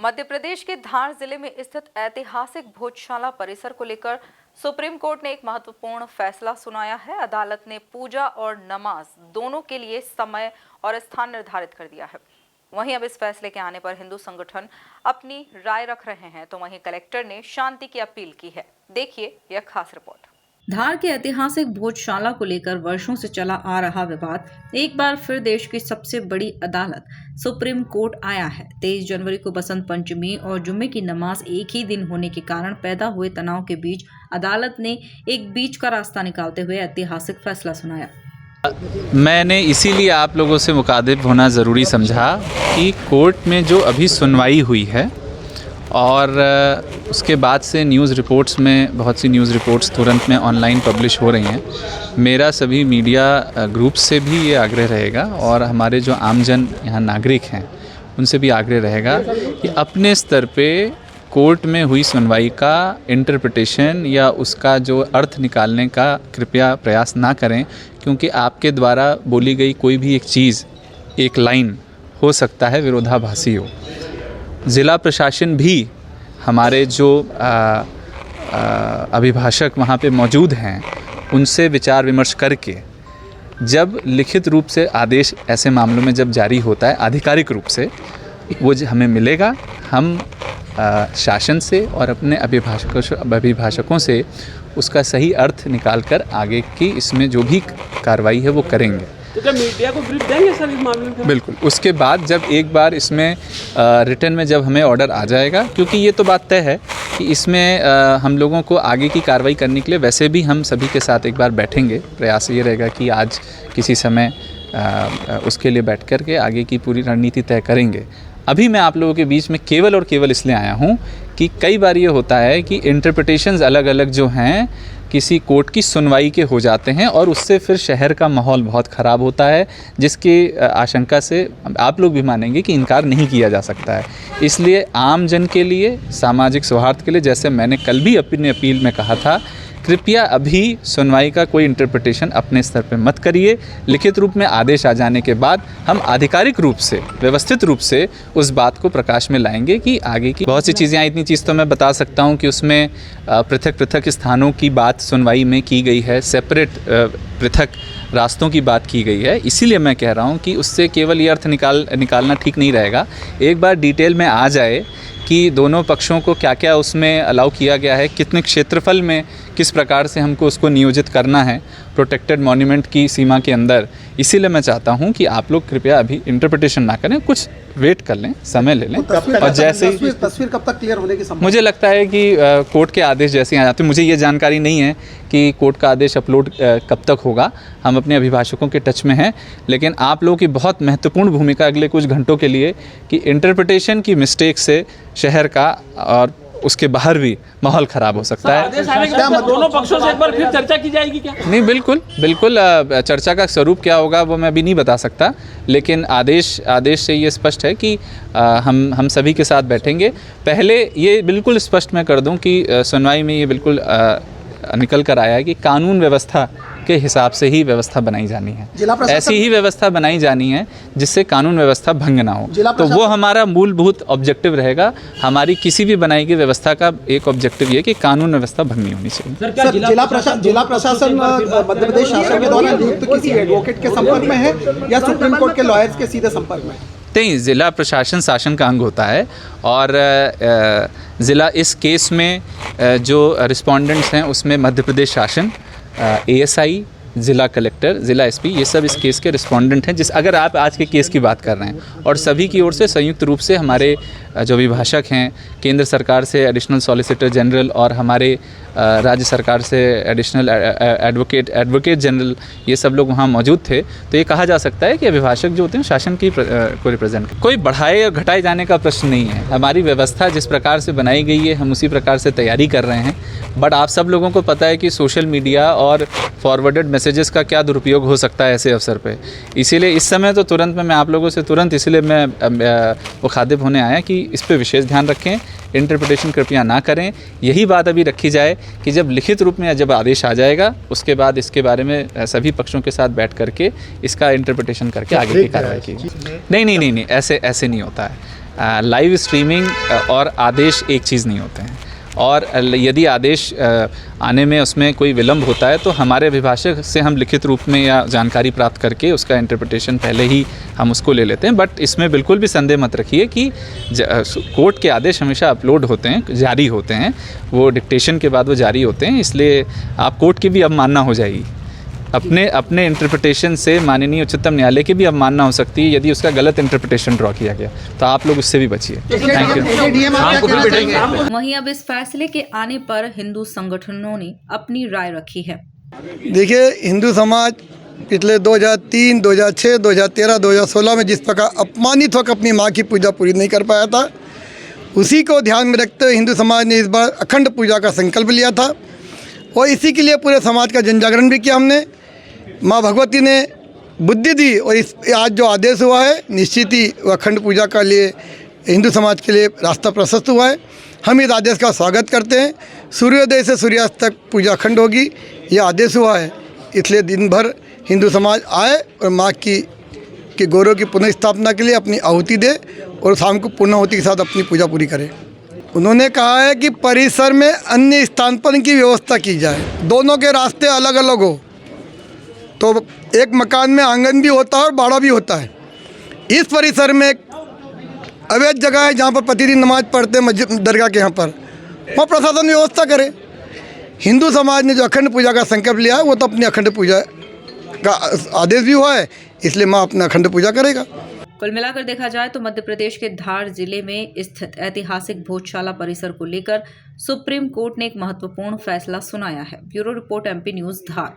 मध्य प्रदेश के धार जिले में स्थित ऐतिहासिक भोजशाला परिसर को लेकर सुप्रीम कोर्ट ने एक महत्वपूर्ण फैसला सुनाया है। अदालत ने पूजा और नमाज दोनों के लिए समय और स्थान निर्धारित कर दिया है। वहीं अब इस फैसले के आने पर हिंदू संगठन अपनी राय रख रहे हैं, तो वहीं कलेक्टर ने शांति की अपील की है। देखिए यह खास रिपोर्ट। धार के ऐतिहासिक भोजशाला को लेकर वर्षों से चला आ रहा विवाद एक बार फिर देश की सबसे बड़ी अदालत सुप्रीम कोर्ट आया है। 23 जनवरी को बसंत पंचमी और जुम्मे की नमाज एक ही दिन होने के कारण पैदा हुए तनाव के बीच अदालत ने एक बीच का रास्ता निकालते हुए ऐतिहासिक फैसला सुनाया। मैंने इसीलिए आप लोगों से मुखातिब होना ज़रूरी समझा कि कोर्ट में जो अभी सुनवाई हुई है और उसके बाद से न्यूज़ रिपोर्ट्स में बहुत सी न्यूज़ रिपोर्ट्स तुरंत में ऑनलाइन पब्लिश हो रही हैं। मेरा सभी मीडिया ग्रुप से भी ये आग्रह रहेगा और हमारे जो आमजन यहाँ नागरिक हैं उनसे भी आग्रह रहेगा कि अपने स्तर पे कोर्ट में हुई सुनवाई का इंटरप्रिटेशन या उसका जो अर्थ निकालने का कृपया प्रयास ना करें, क्योंकि आपके द्वारा बोली गई कोई भी एक चीज़, एक लाइन हो सकता है विरोधाभासी हो। ज़िला प्रशासन भी हमारे जो अभिभाषक वहाँ पे मौजूद हैं उनसे विचार विमर्श करके जब लिखित रूप से आदेश ऐसे मामलों में जब जारी होता है आधिकारिक रूप से, वो हमें मिलेगा। हम शासन से और अपने अभिभाषकों से उसका सही अर्थ निकालकर आगे की इसमें जो भी कार्रवाई है वो करेंगे। तो क्या मीडिया को ब्रीफ देंगे सर इस मामले में? बिल्कुल। उसके बाद जब एक बार इसमें रिटर्न में जब हमें ऑर्डर आ जाएगा, क्योंकि ये तो बात तय है कि इसमें हम लोगों को आगे की कार्रवाई करने के लिए वैसे भी हम सभी के साथ एक बार बैठेंगे। प्रयास ये रहेगा कि आज किसी समय उसके लिए बैठ कर के आगे की पूरी रणनीति तय करेंगे। अभी मैं आप लोगों के बीच में केवल और केवल इसलिए आया हूँ कि कई बार ये होता है कि इंटरप्रिटेशंस अलग अलग जो हैं किसी कोर्ट की सुनवाई के हो जाते हैं और उससे फिर शहर का माहौल बहुत ख़राब होता है, जिसकी आशंका से आप लोग भी मानेंगे कि इनकार नहीं किया जा सकता है। इसलिए आम जन के लिए, सामाजिक सौहार्द के लिए, जैसे मैंने कल भी अपनी अपील में कहा था, कृपया अभी सुनवाई का कोई इंटरप्रिटेशन अपने स्तर पे मत करिए। लिखित रूप में आदेश आ जाने के बाद हम आधिकारिक रूप से, व्यवस्थित रूप से उस बात को प्रकाश में लाएंगे कि आगे की बहुत सी चीज़ें। इतनी चीज़ तो मैं बता सकता हूं कि उसमें पृथक पृथक स्थानों की बात सुनवाई में की गई है, सेपरेट पृथक रास्तों की बात की गई है। इसीलिए मैं कह रहा हूं कि उससे केवल ये अर्थ निकालना ठीक नहीं रहेगा। एक बार डिटेल में आ जाए कि दोनों पक्षों को क्या क्या उसमें अलाउ किया गया है, कितने क्षेत्रफल में किस प्रकार से हमको उसको नियोजित करना है प्रोटेक्टेड मॉन्यूमेंट की सीमा के अंदर। इसीलिए मैं चाहता हूं कि आप लोग कृपया अभी इंटरप्रिटेशन ना करें, कुछ वेट कर लें, समय ले लें। और जैसे तस्वीर कब तक क्लियर होने की संभावना? मुझे लगता है कि कोर्ट के आदेश जैसे आ जाते हैं, मुझे ये जानकारी नहीं है कि कोर्ट का आदेश अपलोड कब तक होगा। हम अपने अभिभाषकों के टच में हैं, लेकिन आप लोगों की बहुत महत्वपूर्ण भूमिका अगले कुछ घंटों के लिए कि इंटरप्रिटेशन की मिस्टेक से शहर का और उसके बाहर भी माहौल ख़राब हो सकता है। दोनों पक्षों से एक बार फिर चर्चा की जाएगी क्या? नहीं, बिल्कुल बिल्कुल। चर्चा का स्वरूप क्या होगा वो मैं अभी नहीं बता सकता, लेकिन आदेश से ये स्पष्ट है कि हम सभी के साथ बैठेंगे। पहले ये बिल्कुल स्पष्ट मैं कर दूं कि सुनवाई में ये बिल्कुल निकल कर आया है कि कानून व्यवस्था के हिसाब से ही व्यवस्था बनाई जानी है, ऐसी ही व्यवस्था बनाई जानी है जिससे कानून व्यवस्था भंग ना हो। तो वो हमारा मूलभूत ऑब्जेक्टिव रहेगा। हमारी किसी भी बनाई गई व्यवस्था का एक ऑब्जेक्टिव ये कि कानून व्यवस्था भंग नहीं होनी चाहिए। सर, जिला प्रशासन मध्य प्रदेश शासन के द्वारा नियुक्त किसी एडवोकेट के संपर्क में है या सुप्रीम कोर्ट के लॉयर्स के सीधे संपर्क में? नहीं, ज़िला प्रशासन शासन का अंग होता है और ज़िला इस केस में जो रिस्पोंडेंट्स हैं उसमें मध्य प्रदेश शासन, ASI, ज़िला कलेक्टर, ज़िला SP, ये सब इस केस के रिस्पोंडेंट हैं। अगर आप आज के केस की बात कर रहे हैं, और सभी की ओर से संयुक्त रूप से हमारे जो अभिभाषक हैं, केंद्र सरकार से एडिशनल सॉलिसिटर जनरल और हमारे राज्य सरकार से एडिशनल एडवोकेट जनरल, ये सब लोग वहाँ मौजूद थे। तो ये कहा जा सकता है कि अभिभाषक जो होते हैं शासन की को रिप्रेजेंट करते हैं। कोई बढ़ाए और घटाए जाने का प्रश्न नहीं है। हमारी व्यवस्था जिस प्रकार से बनाई गई है हम उसी प्रकार से तैयारी कर रहे हैं। बट आप सब लोगों को पता है कि सोशल मीडिया और फॉरवर्डेड मैसेजेस का क्या दुरुपयोग हो सकता है ऐसे अवसर पे। इसीलिए इस समय तो तुरंत मैं आप लोगों से इसलिए मैं मुखातिब होने आया कि इस पे विशेष ध्यान रखें, इंटरप्रिटेशन कृपया ना करें। यही बात अभी रखी जाए कि जब लिखित रूप में जब आदेश आ जाएगा उसके बाद इसके बारे में सभी पक्षों के साथ बैठ करके इसका इंटरप्रिटेशन करके आगे की कार्रवाई की। नहीं, ऐसे नहीं होता है। लाइव स्ट्रीमिंग और आदेश एक चीज़ नहीं होते हैं, और यदि आदेश आने में उसमें कोई विलम्ब होता है तो हमारे अभिभाषक से हम लिखित रूप में या जानकारी प्राप्त करके उसका इंटरप्रिटेशन पहले ही हम उसको ले लेते हैं। बट इसमें बिल्कुल भी संदेह मत रखिए कि कोर्ट के आदेश हमेशा अपलोड होते हैं, जारी होते हैं, वो डिक्टेशन के बाद वो जारी होते हैं, इसलिए आप कोर्ट की भी अवमानना हो जाएगी। अपने इंटरप्रिटेशन से माननीय उच्चतम न्यायालय की भी अवमानना हो सकती है यदि उसका गलत इंटरप्रिटेशन ड्रॉ किया गया, तो आप लोग उससे भी बचिए। Thank you. वहीं अब इस फैसले के आने पर हिंदू संगठनों ने अपनी राय रखी है। देखिए, हिंदू समाज पिछले 2003, 2006, 2013, 2016 में जिस प्रकार अपमानित होकर अपनी माँ की पूजा पूरी नहीं कर पाया था, उसी को ध्यान में रखते हुए हिंदू समाज ने इस बार अखंड पूजा का संकल्प लिया था, और इसी के लिए पूरे समाज का जनजागरण भी किया हमने। माँ भगवती ने बुद्धि दी, और इस आज जो आदेश हुआ है, निश्चित ही अखंड पूजा के लिए हिंदू समाज के लिए रास्ता प्रशस्त हुआ है। हम इस आदेश का स्वागत करते हैं। सूर्योदय से सूर्यास्त तक पूजा अखंड होगी, यह आदेश हुआ है, इसलिए दिन भर हिंदू समाज आए और माँ की गौरव की पुनः स्थापना के लिए अपनी आहुति दे, और शाम को पूर्णाहुति के साथ अपनी पूजा पूरी करे। उन्होंने कहा है कि परिसर में अन्य स्थान पर इनकी व्यवस्था की जाए, दोनों के रास्ते अलग अलग हो, तो एक मकान में आंगन भी होता है और बाड़ा भी होता है। इस परिसर में अवैध जगह है जहाँ पर प्रतिदिन नमाज पढ़ते हैं, मस्जिद दरगाह के यहाँ पर, वहाँ प्रशासन व्यवस्था करे। हिंदू समाज ने जो अखंड पूजा का संकल्प लिया है, वो तो अपनी अखंड पूजा का आदेश भी हुआ है, इसलिए माँ अपना अखंड पूजा करेगा। कुल मिलाकर देखा जाए तो मध्य प्रदेश के धार जिले में स्थित ऐतिहासिक भोजशाला परिसर को लेकर सुप्रीम कोर्ट ने एक महत्वपूर्ण फैसला सुनाया है। ब्यूरो रिपोर्ट, MP न्यूज़, धार।